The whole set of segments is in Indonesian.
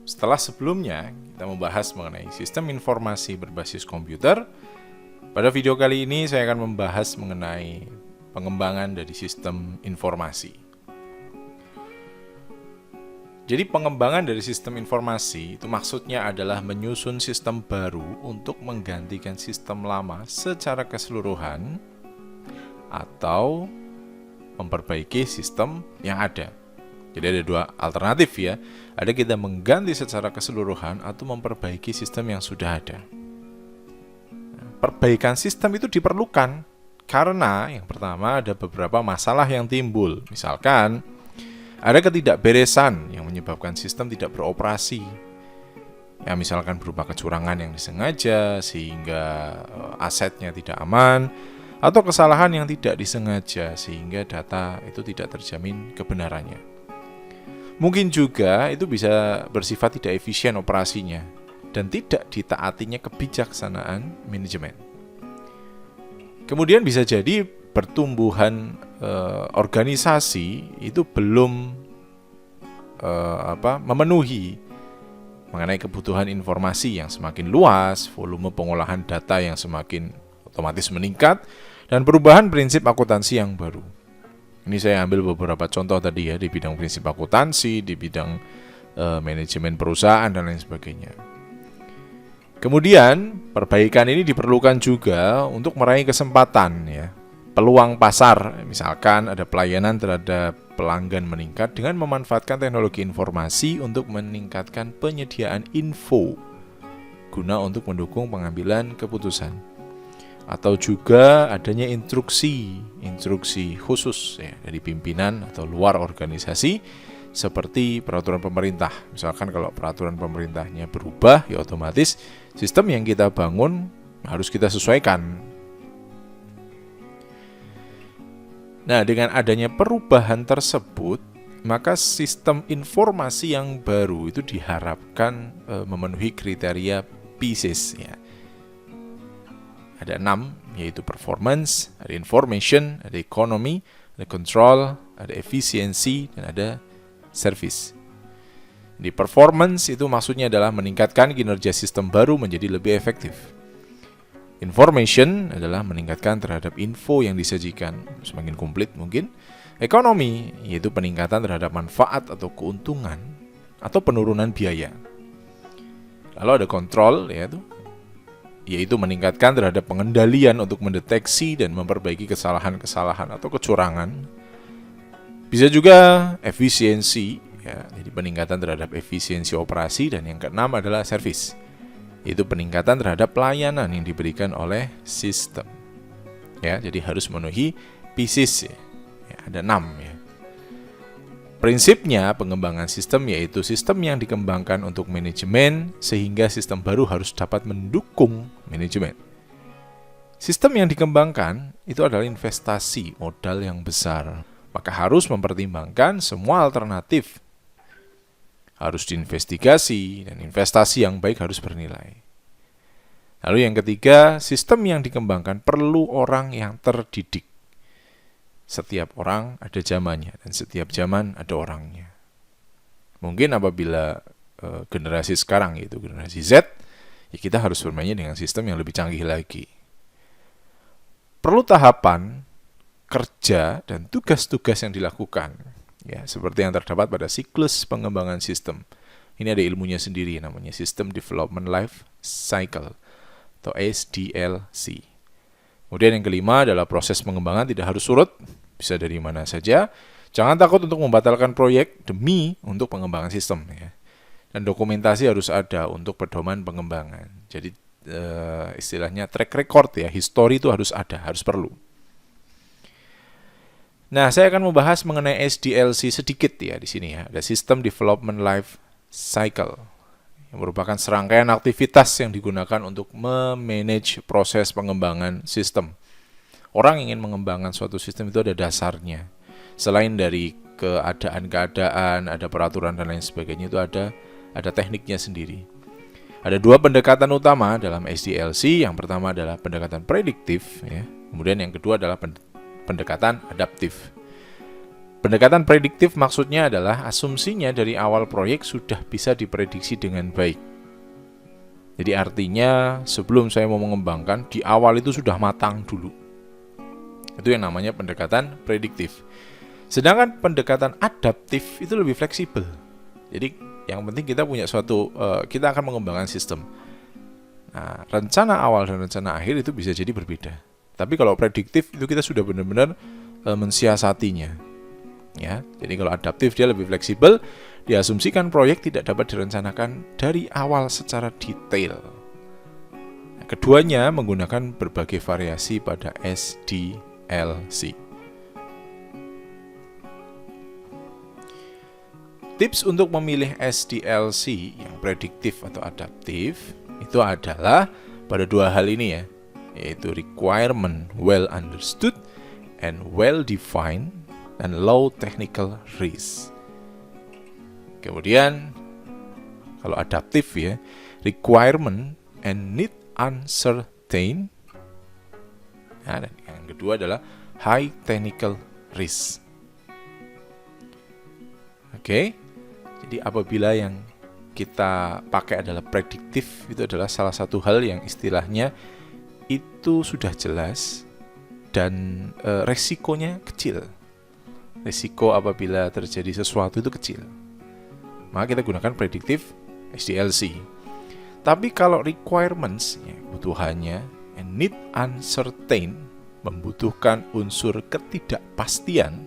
Setelah sebelumnya kita membahas mengenai sistem informasi berbasis komputer, pada video kali ini saya akan membahas mengenai pengembangan dari sistem informasi. Jadi pengembangan dari sistem informasi itu maksudnya adalah menyusun sistem baru untuk menggantikan sistem lama secara keseluruhan atau memperbaiki sistem yang ada. Jadi ada dua alternatif ya. Ada kita mengganti secara keseluruhan atau memperbaiki sistem yang sudah ada. Perbaikan sistem itu diperlukan karena yang pertama ada beberapa masalah yang timbul. Misalkan ada ketidakberesan yang menyebabkan sistem tidak beroperasi. Ya, misalkan berupa kecurangan yang disengaja sehingga asetnya tidak aman, atau kesalahan yang tidak disengaja sehingga data itu tidak terjamin kebenarannya. Mungkin juga itu bisa bersifat tidak efisien operasinya dan tidak ditaatinya kebijaksanaan manajemen. Kemudian bisa jadi pertumbuhan organisasi itu belum memenuhi mengenai kebutuhan informasi yang semakin luas, volume pengolahan data yang semakin otomatis meningkat, dan perubahan prinsip akuntansi yang baru. Ini saya ambil beberapa contoh tadi ya, di bidang prinsip akuntansi, di bidang manajemen perusahaan, dan lain sebagainya. Kemudian, perbaikan ini diperlukan juga untuk meraih kesempatan ya, peluang pasar. Misalkan ada pelayanan terhadap pelanggan meningkat dengan memanfaatkan teknologi informasi untuk meningkatkan penyediaan info guna untuk mendukung pengambilan keputusan. Atau juga adanya instruksi khusus ya, dari pimpinan atau luar organisasi seperti peraturan pemerintah. Misalkan kalau peraturan pemerintahnya berubah, ya otomatis sistem yang kita bangun harus kita sesuaikan. Nah, dengan adanya perubahan tersebut, maka sistem informasi yang baru itu diharapkan memenuhi kriteria PISIS ya. Ada 6, yaitu performance, ada information, ada economy, ada control, ada efisiensi, dan ada service. Di performance itu maksudnya adalah meningkatkan kinerja sistem baru menjadi lebih efektif. Information adalah meningkatkan terhadap info yang disajikan semakin komplit mungkin. Economy yaitu peningkatan terhadap manfaat atau keuntungan atau penurunan biaya. Lalu ada control yaitu meningkatkan terhadap pengendalian untuk mendeteksi dan memperbaiki kesalahan-kesalahan atau kecurangan. Bisa juga efisiensi, ya, jadi peningkatan terhadap efisiensi operasi. Dan yang keenam adalah service, yaitu peningkatan terhadap pelayanan yang diberikan oleh sistem. Ya, jadi harus memenuhi PISIS. Ya, ada 6 ya. Prinsipnya pengembangan sistem yaitu sistem yang dikembangkan untuk manajemen sehingga sistem baru harus dapat mendukung manajemen. Sistem yang dikembangkan itu adalah investasi modal yang besar, maka harus mempertimbangkan semua alternatif. Harus diinvestigasi dan investasi yang baik harus bernilai. Lalu yang ketiga, sistem yang dikembangkan perlu orang yang terdidik. Setiap orang ada zamannya dan setiap zaman ada orangnya. Mungkin apabila generasi sekarang yaitu generasi Z, ya kita harus bermainnya dengan sistem yang lebih canggih lagi. Perlu tahapan, kerja, dan tugas-tugas yang dilakukan. Ya, seperti yang terdapat pada siklus pengembangan sistem. Ini ada ilmunya sendiri namanya System Development Life Cycle atau SDLC. Kemudian yang kelima adalah proses pengembangan tidak harus surut, bisa dari mana saja. Jangan takut untuk membatalkan proyek demi untuk pengembangan sistem ya. Dan dokumentasi harus ada untuk pedoman pengembangan. Jadi istilahnya track record ya, history itu harus ada, harus perlu. Nah, saya akan membahas mengenai SDLC sedikit ya di sini ya. Ada System Development Life Cycle yang merupakan serangkaian aktivitas yang digunakan untuk memanage proses pengembangan sistem. Orang ingin mengembangkan suatu sistem itu ada dasarnya. Selain dari keadaan-keadaan, ada peraturan dan lain sebagainya, itu ada tekniknya sendiri. Ada 2 pendekatan utama dalam SDLC. Yang pertama adalah pendekatan prediktif ya. Kemudian yang kedua adalah pendekatan adaptif. Pendekatan prediktif maksudnya adalah asumsinya dari awal proyek sudah bisa diprediksi dengan baik. Jadi artinya sebelum saya mau mengembangkan, di awal itu sudah matang dulu. Itu yang namanya pendekatan prediktif. Sedangkan pendekatan adaptif itu lebih fleksibel. Jadi yang penting kita punya kita akan mengembangkan sistem. Nah, rencana awal dan rencana akhir itu bisa jadi berbeda. Tapi kalau prediktif itu kita sudah benar-benar mensiasatinya. Ya, jadi kalau adaptif dia lebih fleksibel, diasumsikan proyek tidak dapat direncanakan dari awal secara detail. Nah, keduanya menggunakan berbagai variasi pada SDLC. Tips untuk memilih SDLC yang prediktif atau adaptif itu adalah pada dua hal ini ya, yaitu requirement well understood and well defined dan low technical risk. Kemudian kalau adaptif ya, requirement and need uncertain. Nah, dan yang kedua adalah high technical risk. Oke. Jadi apabila yang kita pakai adalah prediktif, itu adalah salah satu hal yang istilahnya itu sudah jelas dan resikonya kecil. Risiko apabila terjadi sesuatu itu kecil. Maka kita gunakan prediktif SDLC. Tapi kalau requirements, ya, kebutuhannya, and need uncertain, membutuhkan unsur ketidakpastian,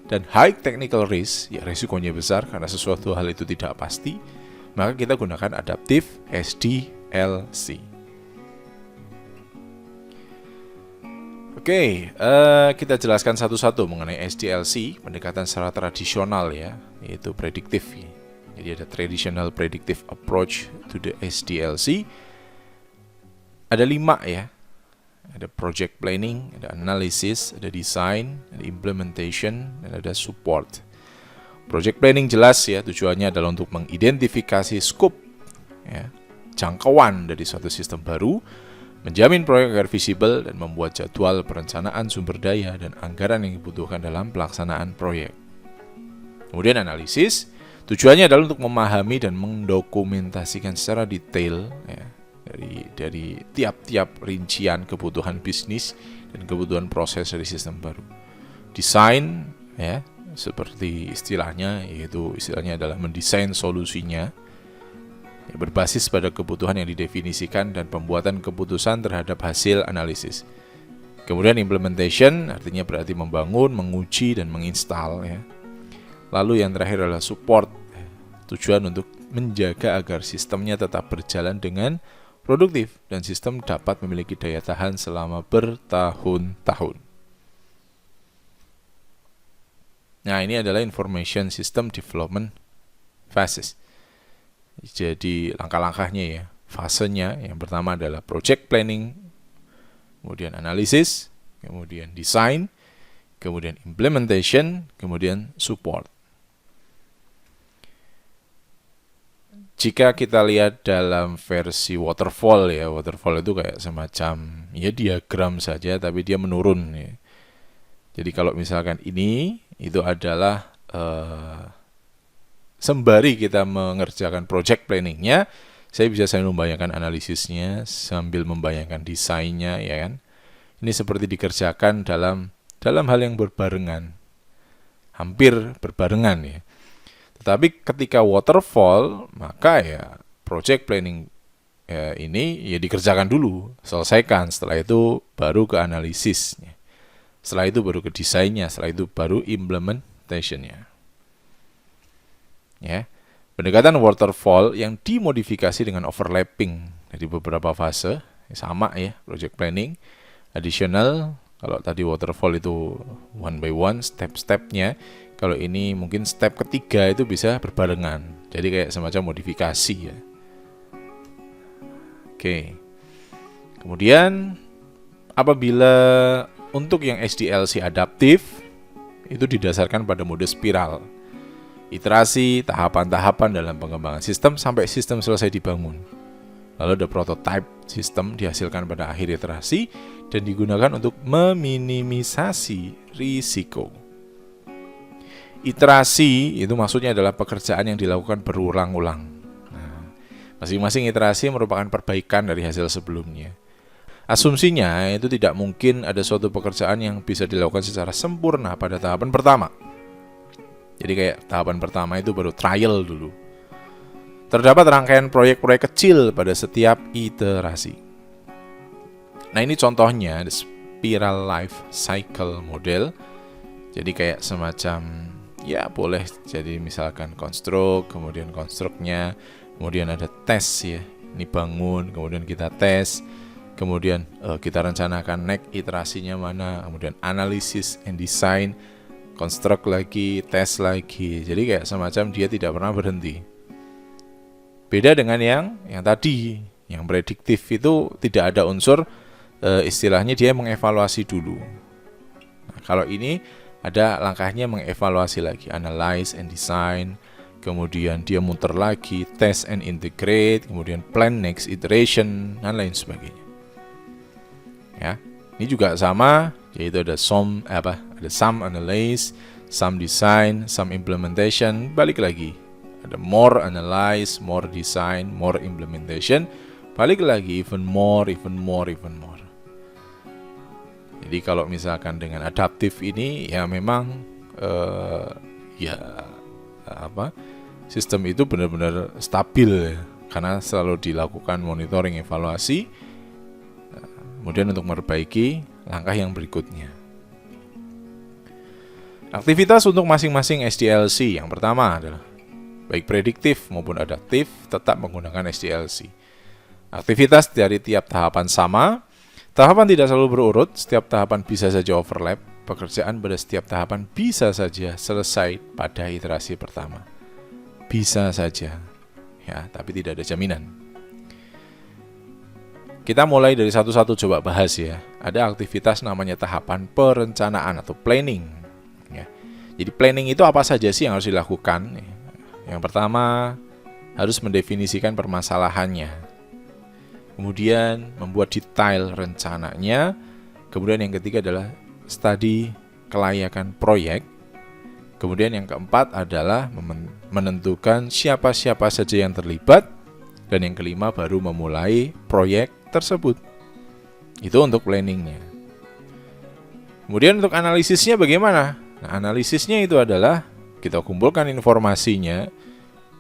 dan high technical risk, ya risikonya besar karena sesuatu hal itu tidak pasti, maka kita gunakan adaptif SDLC. Oke, kita jelaskan satu-satu mengenai SDLC, pendekatan secara tradisional ya, yaitu prediktif. Jadi ada traditional predictive approach to the SDLC. Ada 5 ya. Ada project planning, ada analysis, ada design, ada implementation, dan ada support. Project planning jelas ya, tujuannya adalah untuk mengidentifikasi scope ya, jangkauan dari suatu sistem baru, menjamin proyek agar visible dan membuat jadwal perencanaan sumber daya dan anggaran yang dibutuhkan dalam pelaksanaan proyek. Kemudian analisis, tujuannya adalah untuk memahami dan mendokumentasikan secara detail ya, dari tiap-tiap rincian kebutuhan bisnis dan kebutuhan proses dari sistem baru. Desain ya, seperti istilahnya, yaitu istilahnya adalah mendesain solusinya ya, berbasis pada kebutuhan yang didefinisikan dan pembuatan keputusan terhadap hasil analisis. Kemudian implementation artinya berarti membangun, menguji, dan menginstal ya. Lalu yang terakhir adalah support, tujuan untuk menjaga agar sistemnya tetap berjalan dengan produktif dan sistem dapat memiliki daya tahan selama bertahun-tahun. Nah, ini adalah information system development phases. Jadi langkah-langkahnya ya, fasenya yang pertama adalah project planning, kemudian analisis, kemudian design, kemudian implementation, kemudian support. Jika kita lihat dalam versi waterfall ya, waterfall itu kayak semacam ya diagram saja tapi dia menurun ya. Jadi kalau misalkan ini itu adalah sembari kita mengerjakan project planningnya, saya bisa membayangkan analisisnya sambil membayangkan desainnya ya kan. Ini seperti dikerjakan dalam hal yang berbarengan, hampir berbarengan ya. Tetapi ketika waterfall, maka ya project planning ya, ini ya dikerjakan dulu, selesaikan, setelah itu baru ke analisisnya, setelah itu baru ke desainnya, setelah itu baru implementationnya. Ya, pendekatan waterfall yang dimodifikasi dengan overlapping dari beberapa fase sama ya, project planning. Additional, kalau tadi waterfall itu one by one, step-stepnya. Kalau ini mungkin step ketiga itu bisa berbarengan. Jadi kayak semacam modifikasi ya. Oke. Kemudian apabila untuk yang SDLC adaptif itu didasarkan pada mode spiral. Iterasi, tahapan-tahapan dalam pengembangan sistem sampai sistem selesai dibangun. Lalu ada prototype sistem dihasilkan pada akhir iterasi dan digunakan untuk meminimisasi risiko. Iterasi itu maksudnya adalah pekerjaan yang dilakukan berulang-ulang. Nah, masing-masing iterasi merupakan perbaikan dari hasil sebelumnya. Asumsinya itu tidak mungkin ada suatu pekerjaan yang bisa dilakukan secara sempurna pada tahapan pertama. Jadi kayak tahapan pertama itu baru trial dulu. Terdapat rangkaian proyek-proyek kecil pada setiap iterasi. Nah, ini contohnya the spiral life cycle model. Jadi kayak semacam, ya boleh jadi misalkan konstruk, kemudian konstruknya, kemudian ada tes ya. Ini bangun, kemudian kita tes, kemudian kita rencanakan next iterasinya mana, kemudian analisis and design, konstruk lagi, tes lagi. Jadi kayak semacam dia tidak pernah berhenti. Beda dengan yang tadi, yang prediktif itu tidak ada unsur istilahnya dia mengevaluasi dulu. Nah, kalau ini ada langkahnya mengevaluasi lagi, analyze and design, kemudian dia muter lagi, test and integrate, kemudian plan next iteration, dan lain sebagainya. Ya, ini juga sama, yaitu ada some analyze, some design, some implementation. Balik lagi, ada more analyze, more design, more implementation. Balik lagi, even more. Jadi kalau misalkan dengan adaptif ini ya memang sistem itu benar-benar stabil ya, karena selalu dilakukan monitoring evaluasi. Kemudian untuk memperbaiki langkah yang berikutnya. Aktivitas untuk masing-masing SDLC yang pertama adalah baik prediktif maupun adaptif tetap menggunakan SDLC. Aktivitas dari tiap tahapan sama, tahapan tidak selalu berurut, setiap tahapan bisa saja overlap, pekerjaan pada setiap tahapan bisa saja selesai pada iterasi pertama. Bisa saja, ya, tapi tidak ada jaminan. Kita mulai dari satu-satu coba bahas ya. Ada aktivitas namanya tahapan perencanaan atau planning. Ya. Jadi planning itu apa saja sih yang harus dilakukan? Yang pertama harus mendefinisikan permasalahannya. Kemudian membuat detail rencananya. Kemudian yang ketiga adalah studi kelayakan proyek. Kemudian yang keempat adalah menentukan siapa-siapa saja yang terlibat. Dan yang kelima baru memulai proyek tersebut. Itu untuk planningnya. Kemudian untuk analisisnya bagaimana? Nah, analisisnya itu adalah kita kumpulkan informasinya,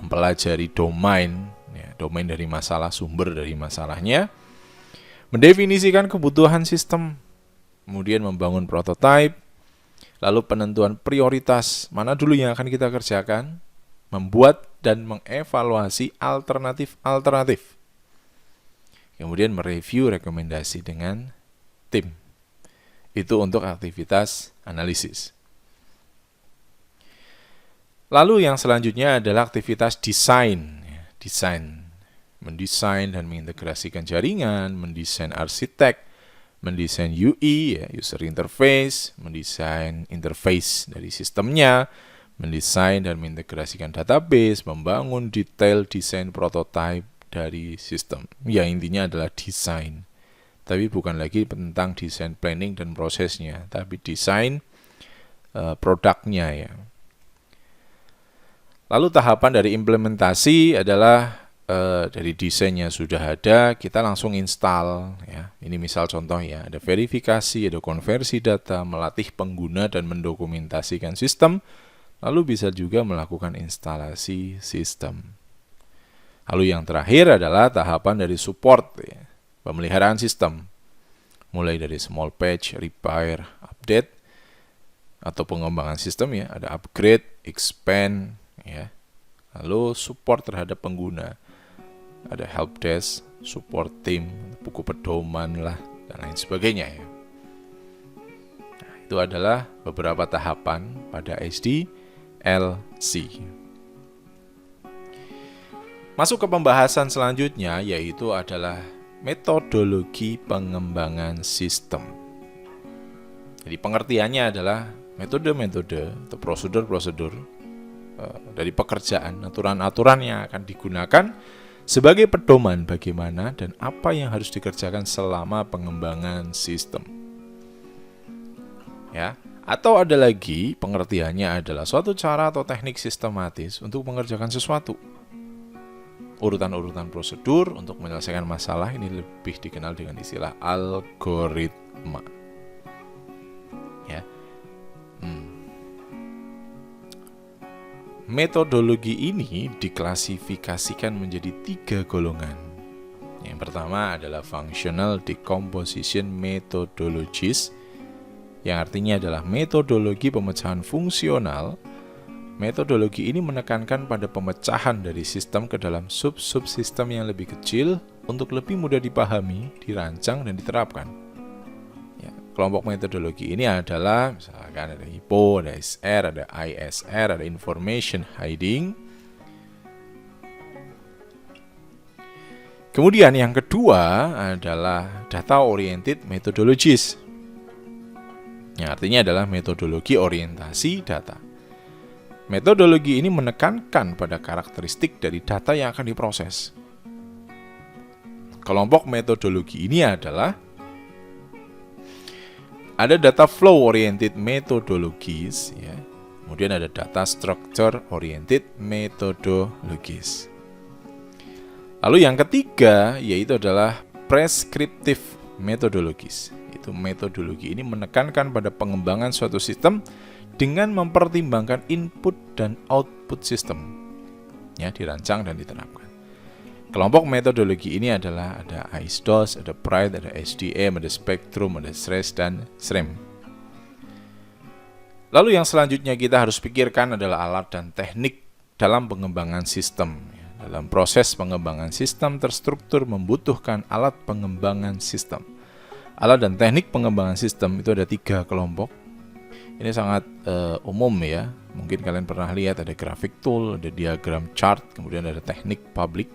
mempelajari domain dari masalah, sumber dari masalahnya, mendefinisikan kebutuhan sistem, kemudian membangun prototipe, lalu penentuan prioritas, mana dulu yang akan kita kerjakan, membuat dan mengevaluasi alternatif. Kemudian mereview rekomendasi dengan tim. Itu untuk aktivitas analisis. Lalu yang selanjutnya adalah aktivitas desain. Mendesain dan mengintegrasikan jaringan, mendesain arsitek, mendesain UI, user interface, mendesain interface dari sistemnya, mendesain dan mengintegrasikan database, membangun detail desain prototipe dari sistem. Ya, intinya adalah desain. Tapi bukan lagi tentang desain planning dan prosesnya, tapi desain produknya ya. Lalu tahapan dari implementasi adalah dari desainnya sudah ada, kita langsung install ya. Ini misal contoh ya, ada verifikasi, ada konversi data, melatih pengguna dan mendokumentasikan sistem, lalu bisa juga melakukan instalasi sistem. Lalu yang terakhir adalah tahapan dari support ya, pemeliharaan sistem. Mulai dari small patch, repair, update atau pengembangan sistem ya, ada upgrade, expand ya. Lalu support terhadap pengguna. Ada helpdesk, support team, buku pedoman lah, dan lain sebagainya ya. Nah, itu adalah beberapa tahapan pada SDLC. Masuk ke pembahasan selanjutnya, yaitu adalah metodologi pengembangan sistem. Jadi pengertiannya adalah metode-metode atau prosedur-prosedur dari pekerjaan, aturan-aturan yang akan digunakan sebagai pedoman bagaimana dan apa yang harus dikerjakan selama pengembangan sistem. Ya, Atau ada lagi pengertiannya adalah suatu cara atau teknik sistematis untuk mengerjakan sesuatu. Urutan-urutan prosedur untuk menyelesaikan masalah ini lebih dikenal dengan istilah algoritma. Ya. Metodologi ini diklasifikasikan menjadi 3 golongan. Yang pertama adalah Functional Decomposition Methodologies, yang artinya adalah metodologi pemecahan fungsional. Metodologi ini menekankan pada pemecahan dari sistem ke dalam sub-subsistem yang lebih kecil untuk lebih mudah dipahami, dirancang, dan diterapkan. Ya, kelompok metodologi ini adalah misalkan ada HIPPO, ada SR, ada ISR, ada Information Hiding. Kemudian yang kedua adalah Data Oriented Methodologies, yang artinya adalah metodologi orientasi data. Metodologi ini menekankan pada karakteristik dari data yang akan diproses. Kelompok metodologi ini adalah ada data flow oriented methodologies, ya. Kemudian ada data structure oriented methodologies. Lalu yang ketiga yaitu adalah prescriptive methodologies. Itu metodologi ini menekankan pada pengembangan suatu sistem dengan mempertimbangkan input dan output sistem, ya, dirancang dan diterapkan. Kelompok metodologi ini adalah ada ISDOS, ada PRIDE, ada SDM, ada Spectrum, ada SRES, dan SREM. Lalu yang selanjutnya kita harus pikirkan adalah alat dan teknik dalam pengembangan sistem. Dalam proses pengembangan sistem terstruktur membutuhkan alat pengembangan sistem. Alat dan teknik pengembangan sistem itu ada 3 kelompok. Ini sangat umum ya. Mungkin kalian pernah lihat ada graphic tool, ada diagram chart, kemudian ada teknik public.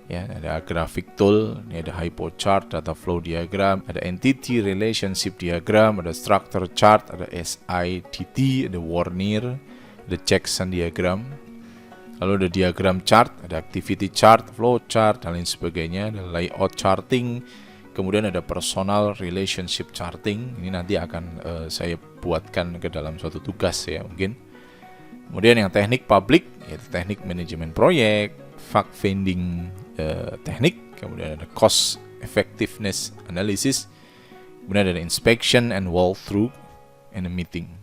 Ya, ada graphic tool, ini ada HIPPO chart, data flow diagram, ada entity relationship diagram, ada structure chart, ada SIDT, ada Warnir, ada Jackson diagram. Lalu ada diagram chart, ada activity chart, flow chart, dan lain sebagainya, ada layout charting. Kemudian ada personal relationship charting. Ini nanti akan saya buatkan ke dalam suatu tugas ya mungkin. Kemudian yang teknik public, yaitu teknik manajemen proyek, fact finding teknik. Kemudian ada cost effectiveness analysis. Kemudian ada inspection and walkthrough and a meeting.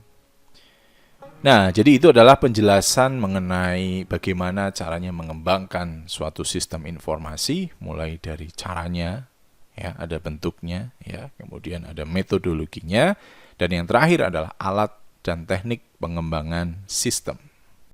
Nah, jadi itu adalah penjelasan mengenai bagaimana caranya mengembangkan suatu sistem informasi, mulai dari caranya, ya, ada bentuknya, ya, kemudian ada metodologinya, dan yang terakhir adalah alat dan teknik pengembangan sistem.